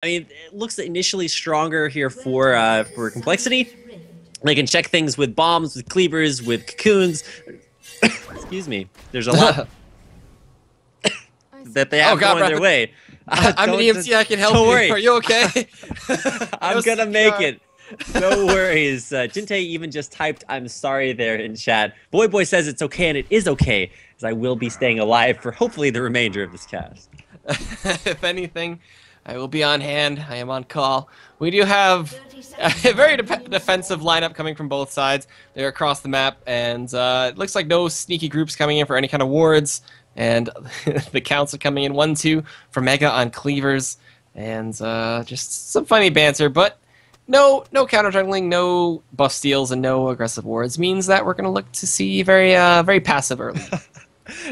I mean, it looks initially stronger here for complexity. They can check things with bombs, with cleavers, with cocoons. Excuse me. There's a lot that they have going their way. I'm an EMT. I can help you. Worry. Are you okay? I'm gonna make it. No worries. Jinte even just typed "I'm sorry" there in chat. Voyboy says it's okay, and it is okay, as I will be staying alive for hopefully the remainder of this cast. If anything, I will be on hand. I am on call. We do have a very defensive lineup coming from both sides. They're across the map, and it looks like no sneaky groups coming in for any kind of wards. And the counts are coming in 1-2 for MeyeA on cleavers, and just some funny banter. But no counter jungling, no buff steals, and no aggressive wards means that we're going to look to see very passive early.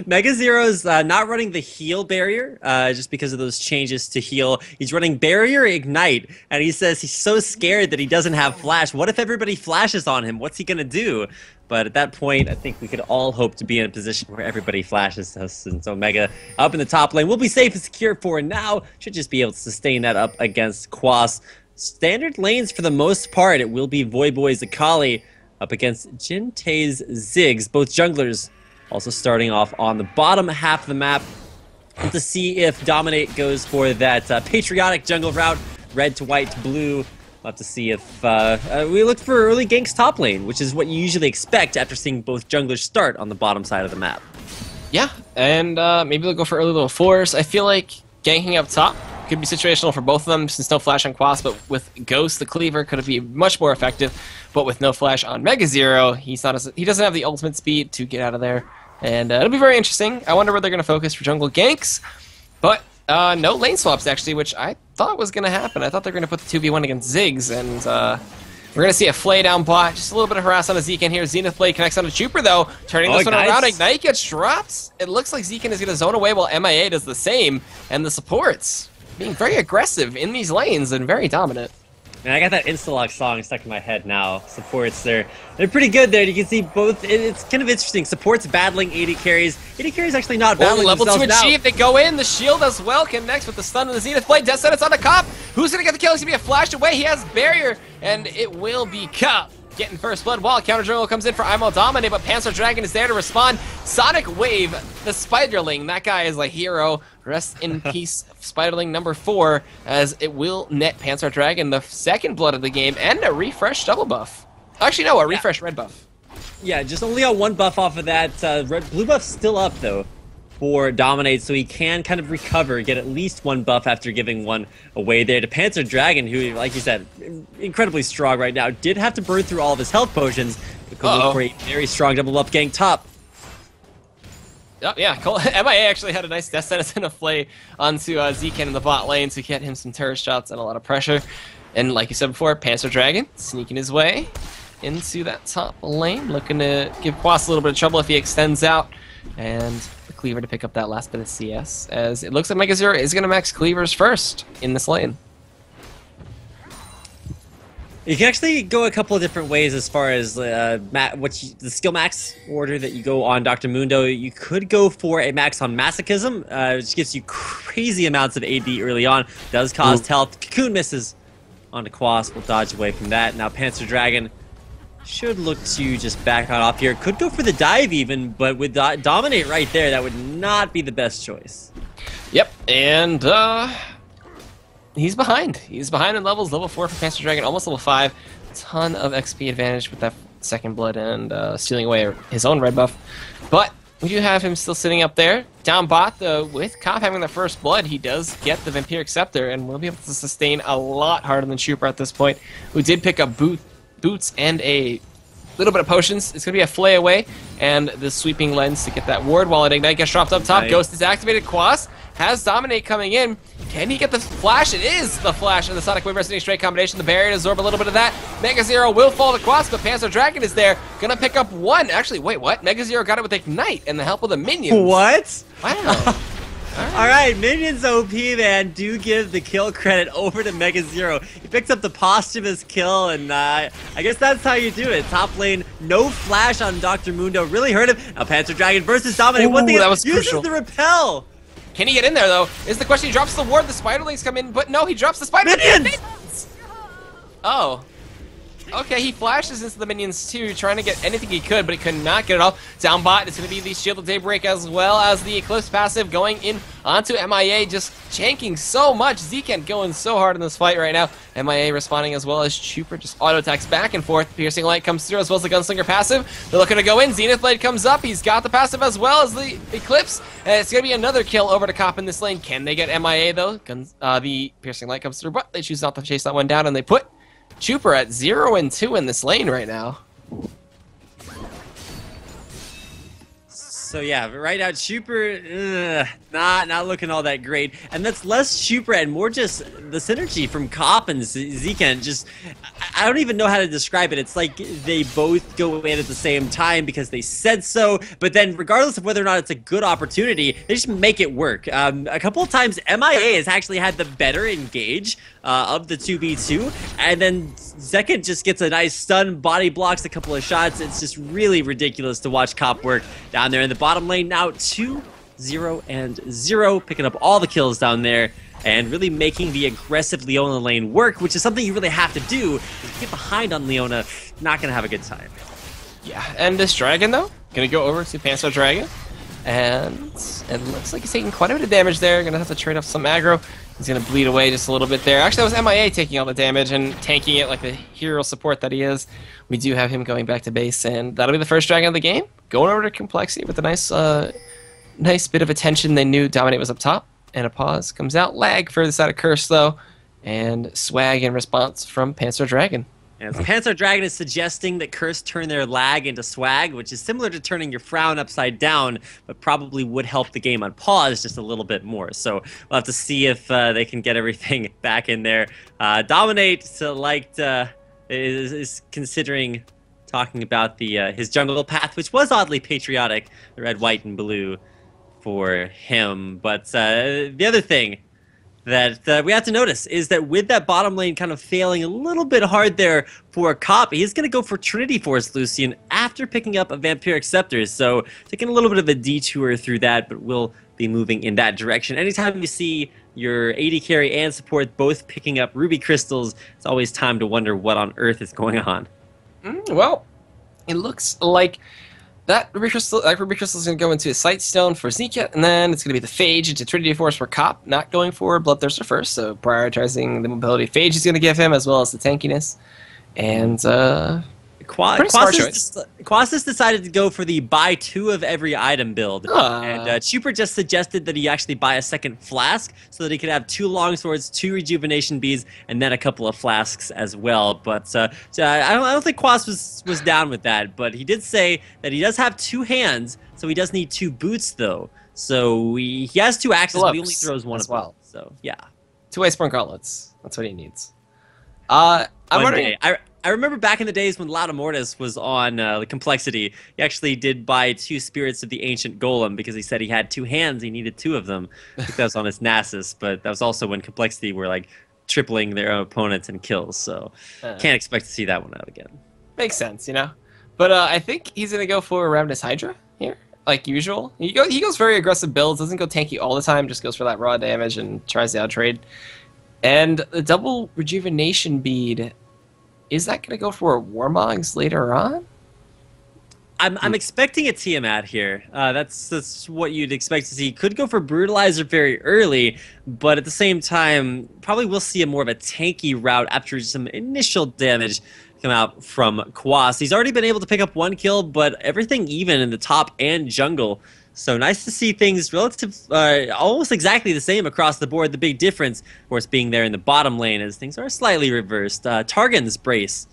MegaZero's not running the heal barrier just because of those changes to heal. He's running barrier ignite, and he says he's so scared that he doesn't have flash. What if everybody flashes on him? What's he gonna do? But at that point, I think we could all hope to be in a position where everybody flashes us, and so MeyeA up in the top lane will be safe and secure for now. Should just be able to sustain that up against Quas. Standard lanes for the most part. It will be Voyboy's Akali up against Jinte's Ziggs, both junglers. Also starting off on the bottom half of the map to see if Dominate goes for that patriotic jungle route, red to white to blue. We'll have to see if we look for early ganks top lane, which is what you usually expect after seeing both junglers start on the bottom side of the map. Yeah, and maybe they'll go for early little force. I feel like ganking up top could be situational for both of them since no flash on Quas, but with Ghost, the cleaver, could be much more effective. But with no flash on MegaZero, he doesn't have the ultimate speed to get out of there. And it'll be very interesting. I wonder where they're going to focus for jungle ganks. But no lane swaps, actually, which I thought was going to happen. I thought they were going to put the 2v1 against Ziggs, and we're going to see a flay down bot. Just a little bit of harass on a Zekent here. Zenith Blade connects on a Chuuper, though. Turning this one around. Ignite gets dropped. It looks like Zekent is going to zone away while MeyeA does the same. And the supports being very aggressive in these lanes and very dominant. And I got that Instalock song stuck in my head now. Supports, they're pretty good there. You can see both. It's kind of interesting. Supports battling AD carries. AD carries actually not battling level 2 themselves achieved. They go in. The shield as well connects with the stun of the Zenith Blade. Death Sentence on the Cop. Who's going to get the kill? He's going to be a flashed away. He has barrier, and it will be Cop getting first blood while counter jungle comes in for IWillDominate, but Panzer Dragon is there to respond. Sonic Wave, the Spiderling. That guy is a hero. Rest in peace, Spiderling number 4, as it will net Panzer Dragon the second blood of the game and a refresh double buff. Actually, no, a refresh red buff. Yeah, just only on one buff off of that. Blue buff's still up, though, for Dominate, so he can kind of recover, get at least one buff after giving one away there to Panzer Dragon, who, like you said, incredibly strong right now. Did have to burn through all of his health potions, but could look for a very strong double buff gang top. Oh, yeah, MeyeA actually had a nice death sentence and a flay onto Zekent in the bot lane to get him some turret shots and a lot of pressure. And like you said before, Panzer Dragon sneaking his way into that top lane, looking to give Quas a little bit of trouble if he extends out. And the cleaver to pick up that last bit of CS, as it looks like MegaZero is going to max cleavers first in this lane. You can actually go a couple of different ways as far as the skill max order that you go on Dr. Mundo. You could go for a max on Masochism, which gives you crazy amounts of AD early on. Does cost health. Cocoon misses onto Quas. Will dodge away from that. Now Panzer Dragon should look to just back on off here. Could go for the dive even, but with Dominate right there, that would not be the best choice. Yep, and he's behind. He's behind in levels. Level 4 for Panzer Dragon, almost level 5. Ton of XP advantage with that second blood and stealing away his own red buff. But we do have him still sitting up there. Down bot, though, with Cop having the first blood, he does get the Vampiric Scepter and will be able to sustain a lot harder than Chuuper at this point, who did pick up boots and a little bit of potions. It's going to be a flay away and the sweeping lens to get that ward while Ignite gets dropped up top. Right. Ghost is activated. Quas has Dominate coming in. Can he get the flash? It is the flash and the Sonic Wave Resonating Strike combination. The barrier to absorb a little bit of that. MegaZero will fall to Quas, but Panzer Dragon is there. Gonna pick up one. Actually, wait, what? MegaZero got it with Ignite and the help of the minions. What? Wow. Alright, minions OP, man. Do give the kill credit over to MegaZero. He picks up the posthumous kill, and I guess that's how you do it. Top lane, no flash on Dr. Mundo. Really hurt him. Now Panzer Dragon versus Dominate. Ooh, One thing that was uses crucial. the repel. Can he get in there, though? Is the question. He drops the ward, the spiderlings come in, but no, he drops the spider. Minions! Oh. Okay, he flashes into the minions too, trying to get anything he could, but he could not get it off. Down bot, it's going to be the Shield of Daybreak as well as the Eclipse passive going in onto MeyeA, just janking so much. Zekent going so hard in this fight right now. MeyeA responding as well as Chuuper just auto attacks back and forth. Piercing Light comes through as well as the Gunslinger passive. They're looking to go in. Zenith Blade comes up. He's got the passive as well as the Eclipse. And it's going to be another kill over to Cop in this lane. Can they get MeyeA though? The Piercing Light comes through, but they choose not to chase that one down and they put Chuuper at 0-2 in this lane right now. So yeah, right now Chuuper, not looking all that great, and that's less Chuuper and more just the synergy from Cop and Zekent. Just, I don't even know how to describe it. It's like they both go in at the same time because they said so, but then regardless of whether or not it's a good opportunity, they just make it work. A couple of times MeyeA has actually had the better engage of the 2v2, and then Zekent just gets a nice stun, body blocks a couple of shots. It's just really ridiculous to watch Cop work down there in the bottom lane. Now 2-0-0, picking up all the kills down there and really making the aggressive Leona lane work, which is something you really have to do. If you get behind on Leona, not gonna have a good time. Yeah, and this dragon though, gonna go over to Panzer Dragon, and it looks like he's taking quite a bit of damage there. Gonna have to trade off some aggro. He's gonna bleed away just a little bit there. Actually, that was MeyeA taking all the damage and tanking it like the hero support that he is. We do have him going back to base, and that'll be the first dragon of the game. Going over to Complexity with a nice bit of attention. They knew Dominate was up top, and a pause comes out. Lag further side of Curse though, and swag in response from Panzer Dragon. And Panzer Dragon is suggesting that Curse turn their lag into swag, which is similar to turning your frown upside down, but probably would help the game on pause just a little bit more. So we'll have to see if they can get everything back in there. Dominate is considering talking about his jungle path, which was oddly patriotic, the red, white, and blue for him. But the other thing that we have to notice is that with that bottom lane kind of failing a little bit hard there for Cop, he's going to go for Trinity Force Lucian after picking up a Vampiric Scepter. So taking a little bit of a detour through that, but we'll be moving in that direction. Anytime you see your AD carry and support both picking up Ruby Crystals, it's always time to wonder what on earth is going on. Well, it looks like that Ruby Crystal is going to go into a Sight Stone for Zekent, and then it's going to be the Phage into Trinity Force for Cop, not going for Bloodthirster first, so prioritizing the mobility Phage is going to give him, as well as the tankiness. And Quas has decided to go for the buy 2 of every item build. And Chuuper just suggested that he actually buy a second flask so that he could have 2 longswords, 2 rejuvenation beads, and then a couple of flasks as well. But I don't think Quas was down with that. But he did say that he does have 2 hands, so he does need 2 boots though. So he has 2 axes, but he only throws one as well. So yeah, 2 Iceborne gauntlets. That's what he needs. I'm wondering. I remember back in the days when Lauda Mortis was on the Complexity, he actually did buy 2 Spirits of the Ancient Golem because he said he had 2 hands, he needed 2 of them. I think that was on his Nasus, but that was also when Complexity were like tripling their opponents in kills, so can't expect to see that one out again. Makes sense, you know? But I think he's going to go for Ravenous Hydra here, like usual. He goes very aggressive builds, doesn't go tanky all the time, just goes for that raw damage and tries to outtrade. And the double Rejuvenation Bead, is that going to go for Warmogs later on? I'm expecting a Tiamat here. That's what you'd expect to see. Could go for Brutalizer very early, but at the same time, probably will see more of a tanky route after some initial damage come out from Quas. He's already been able to pick up 1 kill, but everything even in the top and jungle. So nice to see things almost exactly the same across the board. The big difference, of course, being there in the bottom lane as things are slightly reversed. Targon's Brace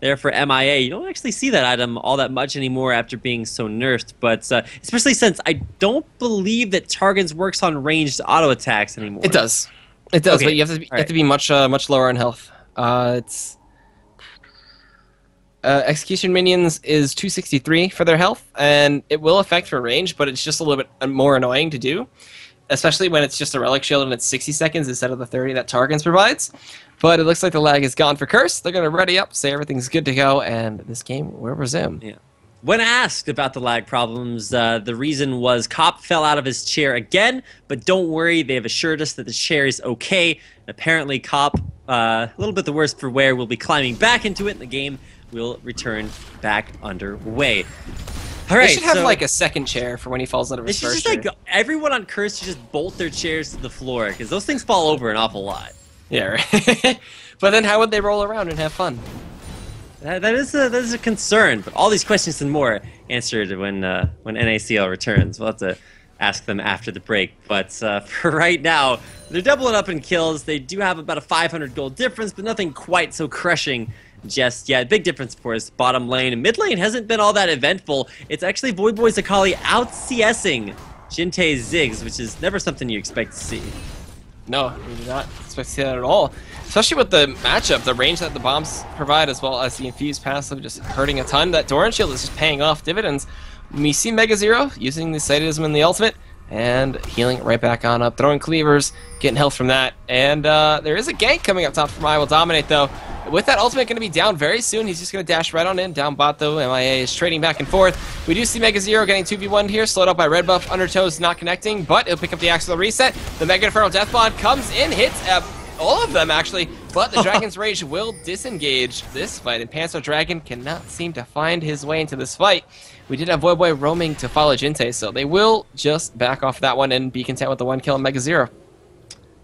there for MeyeA. You don't actually see that item all that much anymore after being so nerfed, but especially since I don't believe that Targon's works on ranged auto attacks anymore. It does. It does, okay. But you have to be much lower in health. Execution minions is 263 for their health, and it will affect for range, but it's just a little bit more annoying to do, especially when it's just a relic shield and it's 60 seconds instead of the 30 that Targons provides. But it looks like the lag is gone for Curse. They're going to ready up, say everything's good to go, and this game will resume. Yeah. When asked about the lag problems, the reason was Cop fell out of his chair again, but don't worry, they have assured us that the chair is okay. And apparently Cop, a little bit the worse for wear, will be climbing back into it, and the game will return back underway. All right, they should have like a second chair for when he falls out of his first chair. Like everyone on Curse should just bolt their chairs to the floor, because those things fall over an awful lot. Yeah, right. But then how would they roll around and have fun? That is a concern, but all these questions and more answered when NACL returns. We'll have to ask them after the break. But for right now, they're doubling up in kills. They do have about a 500 gold difference, but nothing quite so crushing just yet. Big difference, of course. Bottom lane and mid lane hasn't been all that eventful. It's actually Voyboy's Akali out CSing Jintae's Ziggs, which is never something you expect to see. No, we do not expect to see that at all. Especially with the matchup, the range that the bombs provide, as well as the infused passive just hurting a ton. That Doran shield is just paying off dividends. We see MegaZero using the Sadism in the ultimate and healing right back on up, throwing cleavers, getting health from that. And there is a gank coming up top from IWillDominate, though. With that ultimate going to be down very soon, he's just going to dash right on in. Down bot, though, MeyeA is trading back and forth. We do see MegaZero getting 2v1 here, slowed up by red buff. Undertow's not connecting, but he'll pick up the Axial Reset. The Mega Inferno Death Bond comes in, hits all of them, actually, but the Dragon's Rage will disengage this fight, and Panzer Dragon cannot seem to find his way into this fight. We did have Voyboy roaming to follow Jintae, so they will just back off that one and be content with the one kill on MegaZero.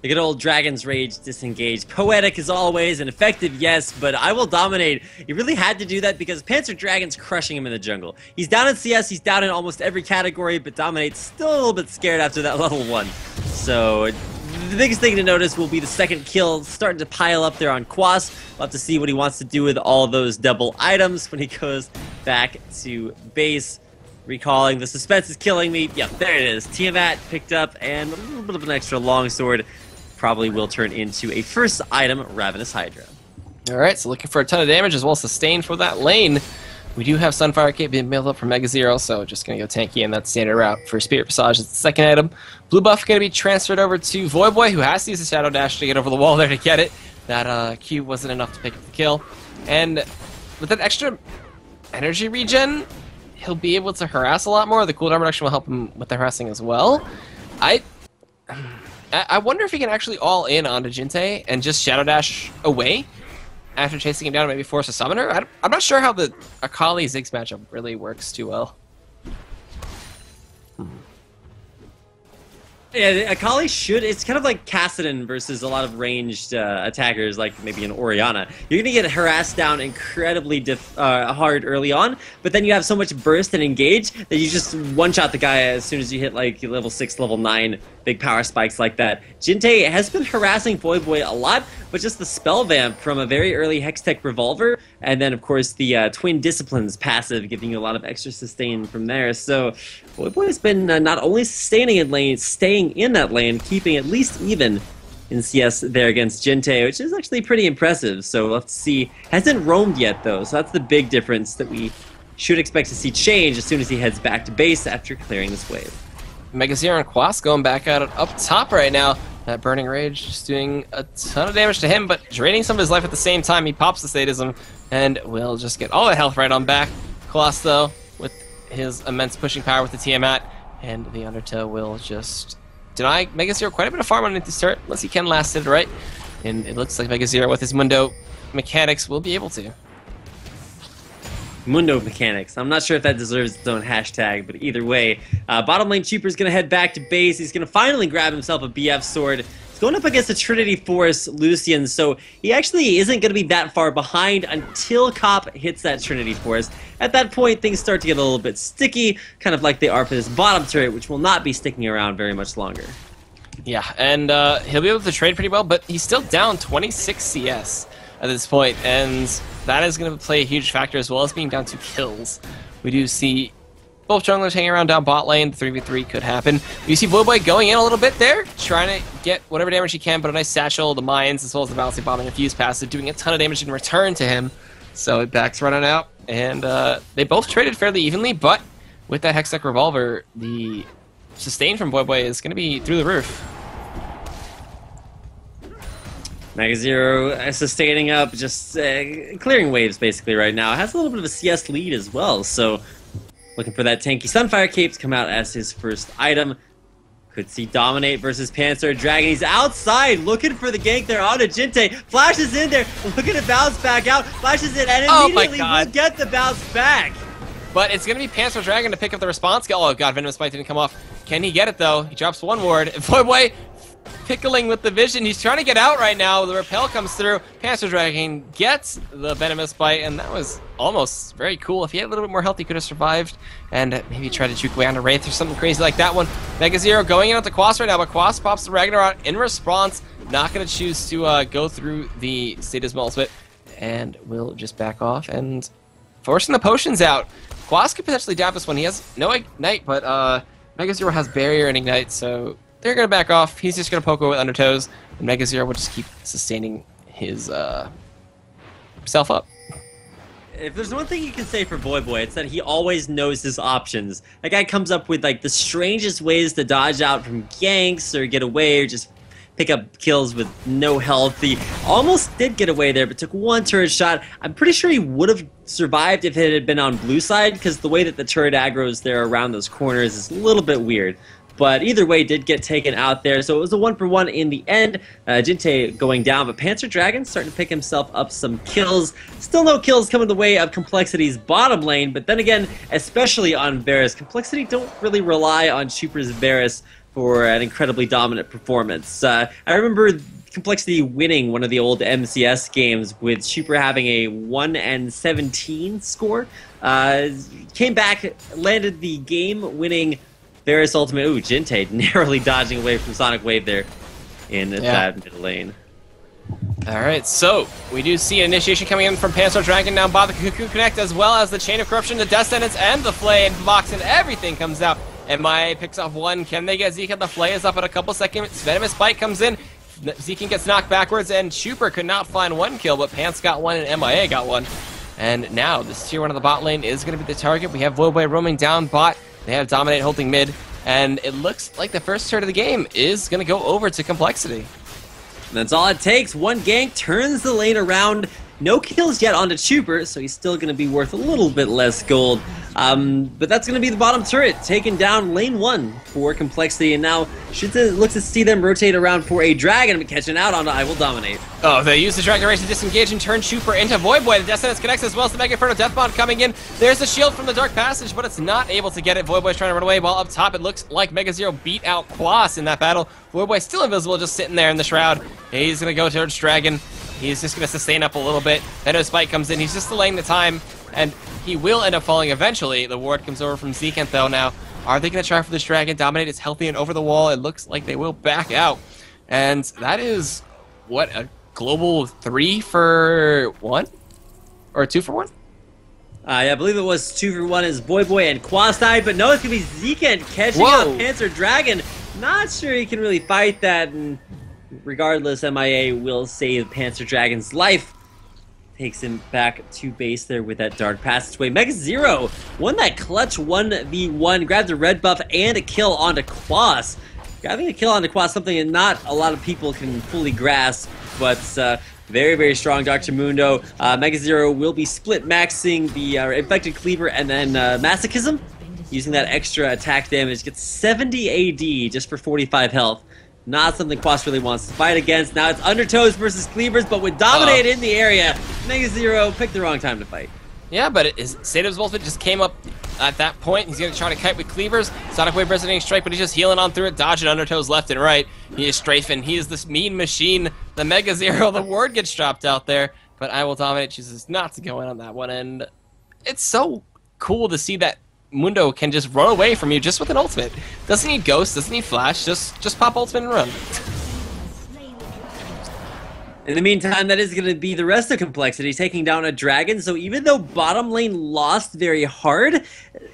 The good old Dragon's Rage disengaged. Poetic as always, and effective, yes, but IWillDominate, he really had to do that because Panzer Dragon's crushing him in the jungle. He's down in CS, he's down in almost every category, but Dominate's still a little bit scared after that level 1. So the biggest thing to notice will be the second kill starting to pile up there on Quas. We'll have to see what he wants to do with all those double items when he goes back to base. Recalling, the suspense is killing me. Yep, there it is. Tiamat picked up, and a little bit of an extra longsword probably will turn into a first item, Ravenous Hydra. Alright, so looking for a ton of damage as well as sustain for that lane. We do have Sunfire Cape being built up from MegaZero, so just going to go tanky in that standard route for Spirit Passage as the second item. Blue buff going to be transferred over to Voyboy, who has to use a Shadow Dash to get over the wall there to get it. That Q wasn't enough to pick up the kill. And with that extra energy regen, he'll be able to harass a lot more. The cooldown reduction will help him with the harassing as well. I wonder if he can actually all in onto Jintae and just Shadow Dash away after chasing him down and maybe force a summoner. I'm not sure how the Akali Ziggs matchup really works too well. Yeah, Akali should. It's kind of like Kassadin versus a lot of ranged attackers, like maybe an Orianna. You're going to get harassed down incredibly hard early on, but then you have so much burst and engage that you just one-shot the guy as soon as you hit like level 6, level 9, big power spikes like that. Jintae has been harassing Voyboy a lot, but just the spell vamp from a very early Hextech Revolver, and then of course the Twin Disciplines passive giving you a lot of extra sustain from there. So Voyboy's been not only sustaining in lane, staying in that lane, keeping at least even in CS there against Jintae, which is actually pretty impressive. So we'll have to see. Hasn't roamed yet though, so that's the big difference that we should expect to see change as soon as he heads back to base after clearing this wave. MegaZero and Quas going back at it up top right now. That Burning Rage just doing a ton of damage to him, but draining some of his life at the same time. He pops the Sadism and will just get all that health right on back. Quas, though, with his immense pushing power with the Tiamat, and the Undertow will just deny MegaZero quite a bit of farm on this turret, unless he can last it, right? And it looks like MegaZero with his Mundo mechanics will be able to. Mundo mechanics. I'm not sure if that deserves its own hashtag, but either way, bottom lane Chuuper's going to head back to base. He's going to finally grab himself a BF sword. He's going up against a Trinity Force Lucian, so he actually isn't going to be that far behind until Cop hits that Trinity Force. At that point, things start to get a little bit sticky, kind of like they are for this bottom turret, which will not be sticking around very much longer. Yeah, and he'll be able to trade pretty well, but he's still down 26 CS at this point, and that is going to play a huge factor as well as being down 2 kills. We do see both junglers hanging around down bot lane. 3v3 could happen. You see Voyboy going in a little bit there, trying to get whatever damage he can, but a nice satchel, the mines, as well as the balancing bomb and infused passive, doing a ton of damage in return to him. So it backs running out, and they both traded fairly evenly, but with that Hextech Revolver, the sustain from Voyboy is going to be through the roof. MegaZero sustaining up, just clearing waves basically right now. Has a little bit of a CS lead as well, so looking for that tanky Sunfire Cape to come out as his first item. Could see Dominate versus Panzer Dragon. He's outside looking for the gank there onto Jinte. Flashes in there, looking to bounce back out. Flashes in and immediately will get the bounce back. But it's going to be Panzer Dragon to pick up the response skill. Oh god, Venomous Bite didn't come off. Can he get it though? He drops one ward. Voyboy pickling with the vision. He's trying to get out right now. The repel comes through. Panzer Dragon gets the Venomous Bite, and that was almost very cool. If he had a little bit more health, he could have survived and maybe try to juke away on a Wraith or something crazy like that one. MegaZero going in at the Quas right now, but Quas pops the Ragnarok in response. Not going to choose to go through the Status Ultimate, and will just back off and forcing the potions out. Quas could potentially dab this one. He has no Ignite, but MegaZero has Barrier and Ignite, so they're going to back off. He's just going to poke away with Undertows, and MegaZero will just keep sustaining his self up. If there's one thing you can say for Voyboy, it's that he always knows his options. That guy comes up with like the strangest ways to dodge out from ganks or get away or just pick up kills with no health. He almost did get away there, but took one turret shot. I'm pretty sure he would have survived if it had been on blue side, because the way that the turret aggroes there around those corners is a little bit weird. But either way, did get taken out there, so it was a 1-for-1 in the end. Jinte going down, but Panzer Dragon starting to pick himself up some kills. Still no kills coming the way of Complexity's bottom lane, but then again, especially on Varus, Complexity don't really rely on Chuuper's Varus for an incredibly dominant performance. I remember Complexity winning one of the old MCS games with Chuuper having a 1-17 score. Came back, landed the game-winning Varus ultimate. Ooh, Jinte narrowly dodging away from Sonic Wave there in that mid lane. Alright, so we do see an initiation coming in from Panzer Dragon down by the Cocoon Connect, as well as the Chain of Corruption, the Death Sentence, and the Flay and box, and everything comes out. And MeyeA picks off one. Can they get Zekent? The Flay is up in a couple seconds. Venomous Bite comes in. Zekent gets knocked backwards, and Chuuper could not find one kill, but Pants got one and MeyeA got one. And now this tier 1 of the bot lane is going to be the target. We have Voyboy roaming down bot. They have Dominate holding mid. And it looks like the first turret of the game is going to go over to Complexity. And that's all it takes. One gank turns the lane around. No kills yet onto Chuuper, so he's still going to be worth a little bit less gold. But that's going to be the bottom turret, taking down lane 1 for Complexity. And now should look to see them rotate around for a dragon, but catching out onto IWillDominate. Oh, they use the Dragon Race to disengage and turn Chuuper into Voyboy. The Death Sentence connects, as well as the Mega Inferno Death Bond coming in. There's the shield from the Dark Passage, but it's not able to get it. Voyboy's trying to run away, while up top it looks like MegaZero beat out Quas in that battle. Voyboy still invisible, just sitting there in the Shroud. He's going to go towards Dragon. He's just going to sustain up a little bit. Venomous Bite comes in. He's just delaying the time, and he will end up falling eventually. The ward comes over from Zekent, though, now. Are they going to try for this Dragon? Dominate is healthy and over the wall. It looks like they will back out. And that is, what, a global 3-for-1? Or 2-for-1? Yeah, I believe it was 2-for-1 as Voyboy and Quas died, but no, it's going to be Zekent catching out Panzer Dragon. Not sure he can really fight that, and regardless, MeyeA will save Panzer Dragon's life. Takes him back to base there with that Dark Passageway. MegaZero won that clutch 1v1, grabbed a red buff and a kill onto Quas. Grabbing a kill onto Quas, something that not a lot of people can fully grasp, but very, very strong Dr. Mundo. MegaZero will be split maxing the Infected Cleaver and then Masochism, using that extra attack damage. Gets 70 AD just for 45 health. Not something Quas really wants to fight against. Now it's Undertows versus Cleavers, but with Dominate in the area, MegaZero picked the wrong time to fight. Yeah, but his Sativ's ultimate just came up at that point. He's going to try to kite with Cleavers. Sonic Wave resonating strike, but he's just healing on through it, dodging Undertows left and right. He is strafing. He is this mean machine. The MegaZero, the ward gets dropped out there, but IWillDominate chooses not to go in on that one. And it's so cool to see that Mundo can just run away from you just with an ultimate. Doesn't need Ghost, doesn't need Flash, just pop ultimate and run. In the meantime, that is going to be the rest of Complexity, taking down a dragon. So even though bottom lane lost very hard,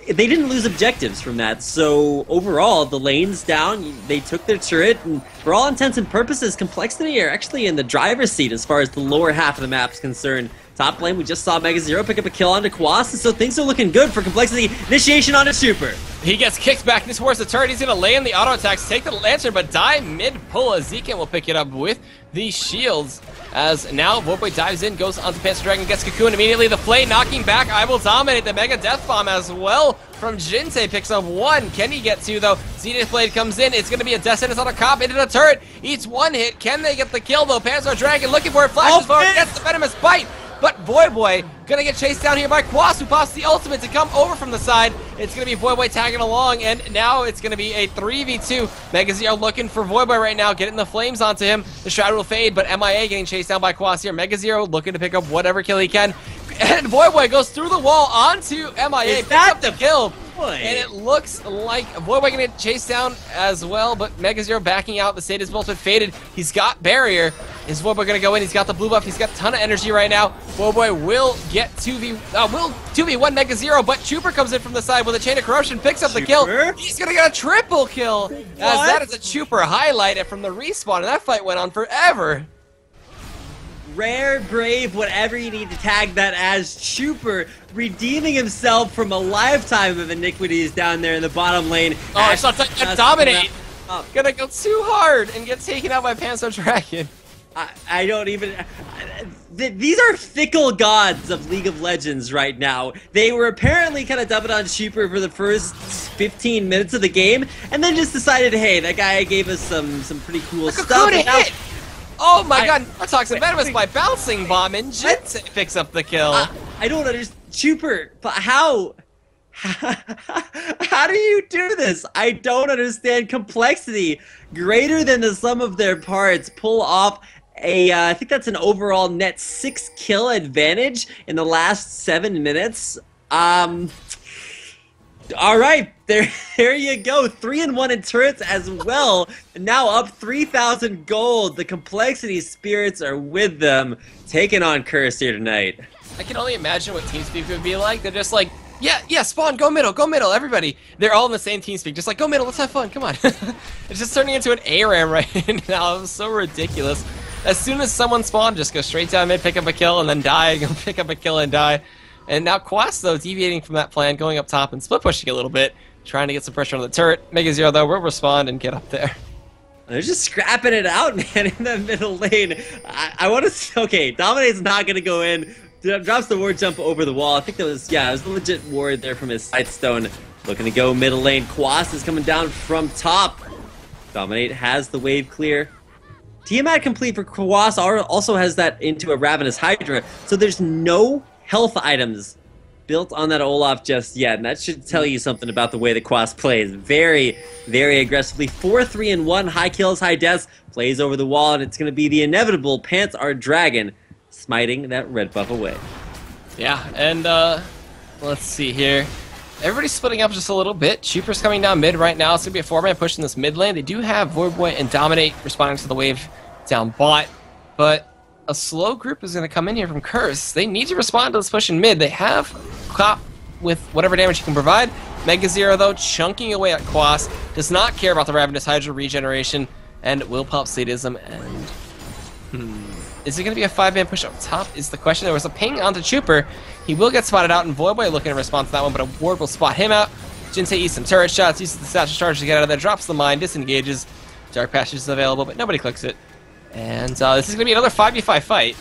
they didn't lose objectives from that. So overall, the lane's down, they took their turret, and for all intents and purposes, Complexity are actually in the driver's seat as far as the lower half of the map is concerned. Top lane, we just saw MegaZero pick up a kill onto Quas, and so things are looking good for Complexity. Initiation onto Chuuper. He gets kicked back towards the turret. He's going to lay in the auto attacks, take the Lantern, but die mid-pull as Zekent will pick it up with the shields. As now Voyboy dives in, goes onto Panzer Dragon, gets Cocoon immediately. The Flay knocking back IWillDominate. The Mega Death Bomb as well from Jinte picks up one. Can he get two though? Zenith Blade comes in. It's going to be a death sentence on a cop into the turret. Eats one hit. Can they get the kill though? Panzer Dragon looking for it. Flashes forward, gets the Venomous Bite. But Voyboy gonna get chased down here by Quas, who pops the ultimate to come over from the side. It's gonna be Voyboy tagging along, and now it's gonna be a 3v2. MegaZero looking for Voyboy right now, getting the flames onto him. The Shroud will fade, but MeyeA getting chased down by Quas here. MegaZero looking to pick up whatever kill he can. And Voyboy goes through the wall onto MeyeA, picks up the kill. And it looks like Voyboy gonna get chased down as well, but MegaZero backing out. The Sadist ultimate faded. He's got barrier. Is Voyboy gonna go in? He's got the blue buff. He's got a ton of energy right now. Voyboy will get 2v1 MegaZero, but Chuuper comes in from the side with a Chain of Corruption, picks up the kill. He's gonna get a triple kill, as that is a Chuuper highlight from the respawn, and that fight went on forever. Rare, brave, whatever you need to tag that as, Chuuper redeeming himself from a lifetime of iniquities down there in the bottom lane. Oh, I saw that dominate. Gonna go too hard and get taken out by Panzer Dragon. I don't even... These are fickle gods of League of Legends right now. They were apparently kind of dubbing on Chuuper for the first 15 minutes of the game, and then just decided, hey, that guy gave us some pretty cool stuff. Oh my god, Toxic Venomous by bouncing bomb, and Jinte picks up the kill. I don't understand. Chuuper, but how do you do this? I don't understand. Complexity greater than the sum of their parts pull off a, I think that's an overall net 6 kill advantage in the last 7 minutes. Alright, there you go. 3-1 in turrets as well. Now up 3,000 gold. The Complexity spirits are with them, taking on Curse here tonight. I can only imagine what TeamSpeak would be like. They're just like, yeah, spawn, go middle, everybody. They're all in the same TeamSpeak, just like, go middle, let's have fun, come on. It's just turning into an ARAM right now. It's so ridiculous. As soon as someone spawned, just go straight down mid, pick up a kill, and then die, go pick up a kill and die. And now Quas, though, deviating from that plan, going up top and split pushing a little bit, trying to get some pressure on the turret. MegaZero, though, will respond and get up there. They're just scrapping it out, man, in the middle lane. I want to... Okay, Dominate's not going to go in. Drops the ward jump over the wall. I think that was... Yeah, it was a legit ward there from his Sightstone. Looking to go middle lane. Quas is coming down from top. Dominate has the wave clear. Tiamat complete for Quas also has that into a Ravenous Hydra. So there's no health items built on that Olaf just yet, and that should tell you something about the way that Quas plays. Very, very aggressively. 4-3-1, high kills, high deaths, plays over the wall, and it's going to be the inevitable Pants Our Dragon smiting that red buff away. Yeah, and let's see here. Everybody's splitting up just a little bit. Chuuper's coming down mid right now. It's going to be a 4-man push in this mid lane. They do have Voyboy and Dominate responding to the wave down bot, but a slow group is going to come in here from Curse. They need to respond to this push in mid. They have Cop with whatever damage he can provide. MegaZero, though, chunking away at Quas. Does not care about the Ravenous Hydra regeneration and will pop Sadism. And is it going to be a 5-man push up top is the question. There was a ping onto Chuuper. He will get spotted out, and Voyboy looking to respond to that one, but a ward will spot him out. Jinte eats some turret shots, uses the satchel charge to get out of there, drops the mine, disengages. Dark Passage is available, but nobody clicks it. And this is going to be another 5v5 fight.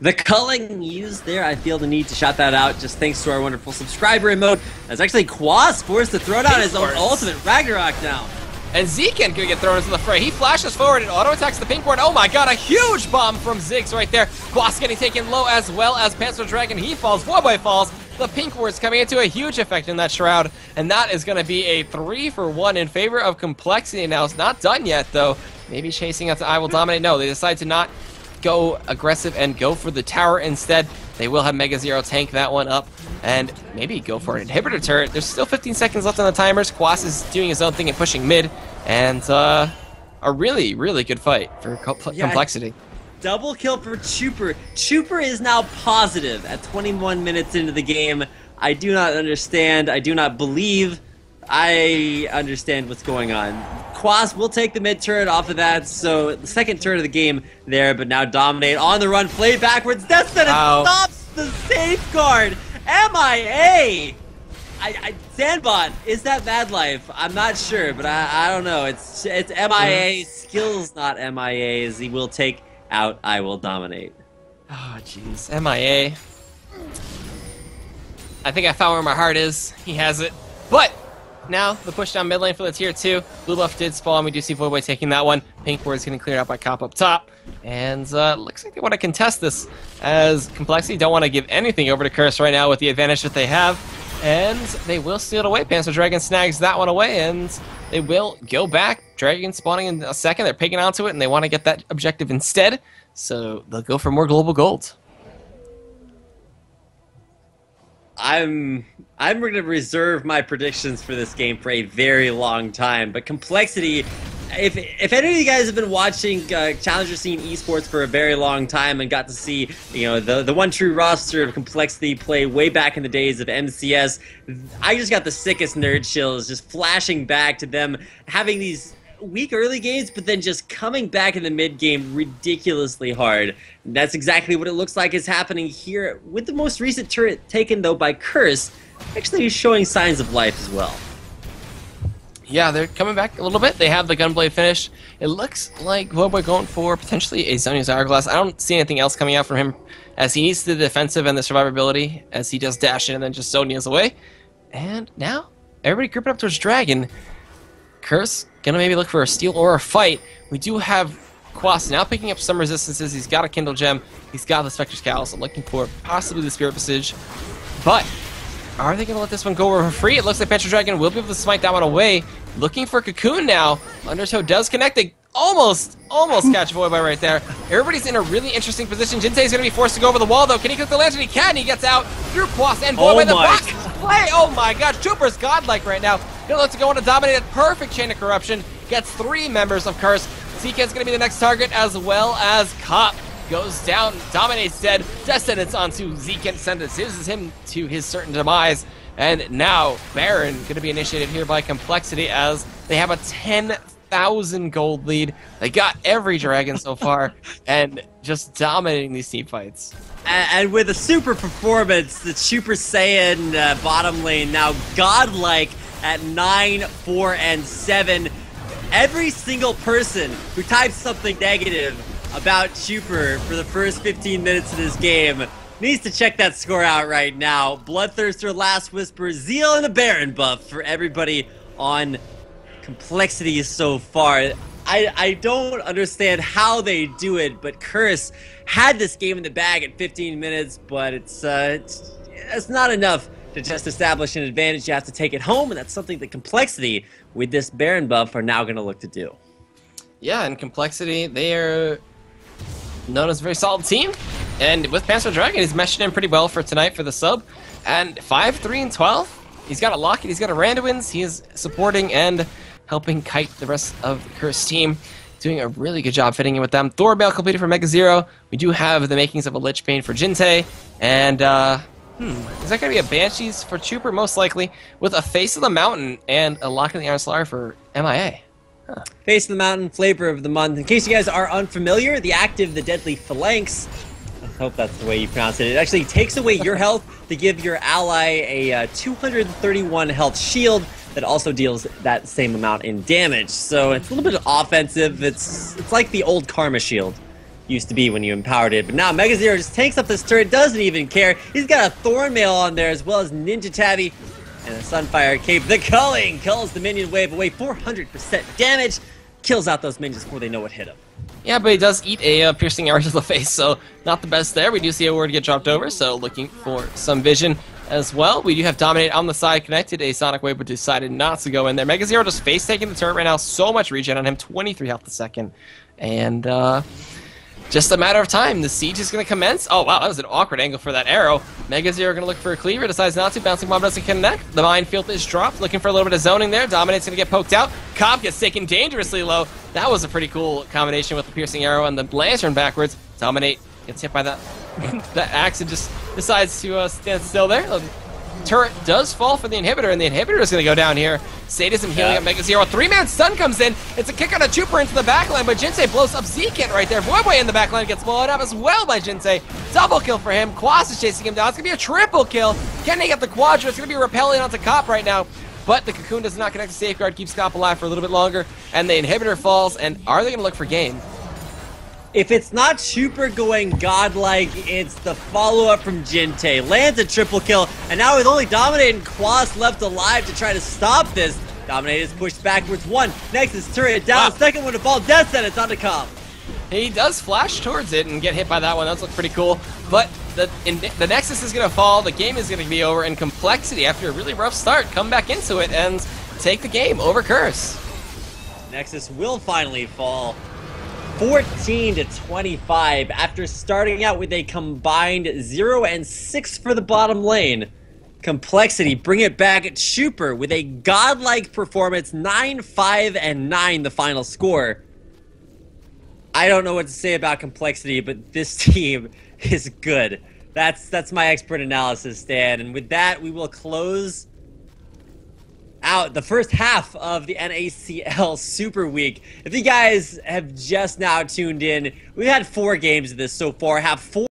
The culling used there, I feel the need to shout that out, just thanks to our wonderful subscriber emote. That's actually Quas forced to throw down his own ultimate Ragnarok now. And Zekent gonna get thrown into the fray. He flashes forward and auto-attacks the pink ward. Oh my god, a huge bomb from Ziggs right there. Quas getting taken low as well as Panzer Dragon. He falls, Voyboy falls. The pink ward's coming into a huge effect in that Shroud. And that is gonna be a 3-for-1 in favor of Complexity. Now, it's not done yet, though. Maybe chasing out to IWillDominate. No, they decide to not go aggressive and go for the tower instead. They will have MegaZero tank that one up and maybe go for an inhibitor turret. There's still 15 seconds left on the timers. Quas is doing his own thing and pushing mid, and a really, really good fight for Complexity. Double kill for Chuuper. Chuuper is now positive at 21 minutes into the game. I do not understand. I do not believe I understand what's going on. Quas will take the mid turret off of that, so the second turret of the game there, but now Dominate on the run, play backwards, Death Sentence stops the safeguard. MeyeA. Sandbot, is that Mad Life? I'm not sure, but I don't know. It's MeyeA. Skills, not MeyeA, as he will take out IWillDominate. Oh, jeez. MeyeA. I think I found where my heart is. He has it. But now the push down mid lane for the tier 2. Blue buff did spawn. We do see Voyboy taking that one. Pink ward is getting cleared out by Cop up top. And looks like they want to contest this, as Complexity don't want to give anything over to Curse right now with the advantage that they have. And they will steal it away. Panzer Dragon snags that one away, and they will go back. Dragon spawning in a second. They're picking onto it, and they want to get that objective instead. So they'll go for more global gold. I'm going to reserve my predictions for this game for a very long time, but Complexity, if any of you guys have been watching Challenger Scene Esports for a very long time and got to see, you know, the one true roster of Complexity play way back in the days of MCS, I just got the sickest nerd chills just flashing back to them having these weak early games, but then just coming back in the mid game ridiculously hard. And that's exactly what it looks like is happening here with the most recent turret taken though by Curse, actually showing signs of life as well. Yeah, they're coming back a little bit. They have the Gunblade finish. It looks like Voyboy going for potentially a Zhonya's Hourglass. I don't see anything else coming out from him, as he needs the defensive and the survivability, as he does dash in and then just Zhonya's away. And now, everybody grouping up towards Dragon. Curse gonna maybe look for a steal or a fight. We do have Quas now picking up some resistances. He's got a Kindle Gem. He's got the Spectre's Callus. I'm looking for possibly the Spirit Visage. But are they gonna let this one go over for free? It looks like Panzer Dragon will be able to smite that one away. Looking for Cocoon now. Undertow does connect. They almost catch Voyboy right there. Everybody's in a really interesting position. Jinsei's gonna be forced to go over the wall though. Can he cook the lantern? He can. He gets out through Quas and Voyboy. The box play. Oh my gosh, Chuuper's godlike right now. Gonna look to go on to dominate it. Perfect chain of corruption. Gets 3 members of Curse. Zekent's gonna be the next target, as well as Cop goes down. Dominate's dead. Descendants onto Zekent. Sentences him to his certain demise. And now Baron gonna be initiated here by Complexity, as they have a 10,000 gold lead. They got every dragon so far, and just dominating these team fights. And with a super performance, the Super Saiyan bottom lane now godlike at 9, 4, and 7. Every single person who types something negative about Chuuper for the first 15 minutes of this game needs to check that score out right now. Bloodthirster, Last Whisper, Zeal, and a Baron buff for everybody on Complexity so far. I don't understand how they do it, but Curse had this game in the bag at 15 minutes, but it's not enough to just establish an advantage. You have to take it home, and that's something that Complexity, with this Baron buff, are now going to look to do. Yeah, and Complexity, they are known as a very solid team, and with Panzer Dragon, he's meshed in pretty well for tonight for the sub. And 5, 3, and 12, he's got a Locket, he's got a Randuin's, he is supporting and helping kite the rest of the Curse team, doing a really good job fitting in with them. Thor Mail completed for MegaZero. We do have the makings of a Lich Bane for Jinsei, and is that going to be a Banshees for Chuuper? Most likely, with a Face of the Mountain and a Lock of the Iron Solar for MeyeA. Huh. Face of the Mountain, flavor of the month. In case you guys are unfamiliar, the active, the Deadly Phalanx, I hope that's the way you pronounce it. It actually takes away your health to give your ally a 231 health shield that also deals that same amount in damage. So it's a little bit offensive. It's like the old Karma shield used to be when you empowered it. But now MegaZero just tanks up this turret, doesn't even care. He's got a Thorn Mail on there, as well as Ninja Tabby and a Sunfire Cape. The culling culls the minion wave away, 400% damage. Kills out those minions before they know what hit him. Yeah, but he does eat a piercing arrow to the face, so not the best there. We do see a word get dropped over, so looking for some vision as well. We do have Dominate on the side connected. A Sonic Wave, but decided not to go in there. MegaZero just face taking the turret right now. So much regen on him, 23 health a second. And just a matter of time. The siege is going to commence. Oh, wow, that was an awkward angle for that arrow. MegaZero going to look for a cleaver, decides not to. Bouncing Bomb doesn't connect. The Minefield is dropped, looking for a little bit of zoning there. Dominate's going to get poked out. Cobb gets taken dangerously low. That was a pretty cool combination with the piercing arrow and the lantern backwards. Dominate gets hit by that, that axe and just decides to stand still there. turret does fall for the inhibitor, and the inhibitor is going to go down here. Sadism healing up MegaZero. 3-man stun comes in. It's a kick on a Chuuper into the backline, but Jinsei blows up Zekent right there. Voyboy in the backline gets blown up as well by Jinsei. Double kill for him. Quas is chasing him down. It's going to be a triple kill. Can they get the Quadra? It's going to be repelling onto Cop right now. But the Cocoon does not connect to Safeguard, keeps Cop alive for a little bit longer, and the inhibitor falls, and are they going to look for game? If it's not Chuuper going godlike, it's the follow-up from Jinsei. Lands a triple kill, and now with only Dominate and Quas left alive to try to stop this, Dominate is pushed backwards one. Nexus turret down, second one to fall, death sentence onto Cop. He does flash towards it and get hit by that one. That looks pretty cool. But the Nexus is going to fall, the game is going to be over, and Complexity, after a really rough start, come back into it and take the game over Curse. Nexus will finally fall. 14-25 after starting out with a combined 0 and 6 for the bottom lane. Complexity bring it back at Chuuper with a godlike performance, 9-5-9 the final score. I don't know what to say about Complexity, but this team is good. That's my expert analysis, Stan. And with that, we will close out the first half of the NACL Super Week. If you guys have just now tuned in, we've had 4 games of this so far. Have 4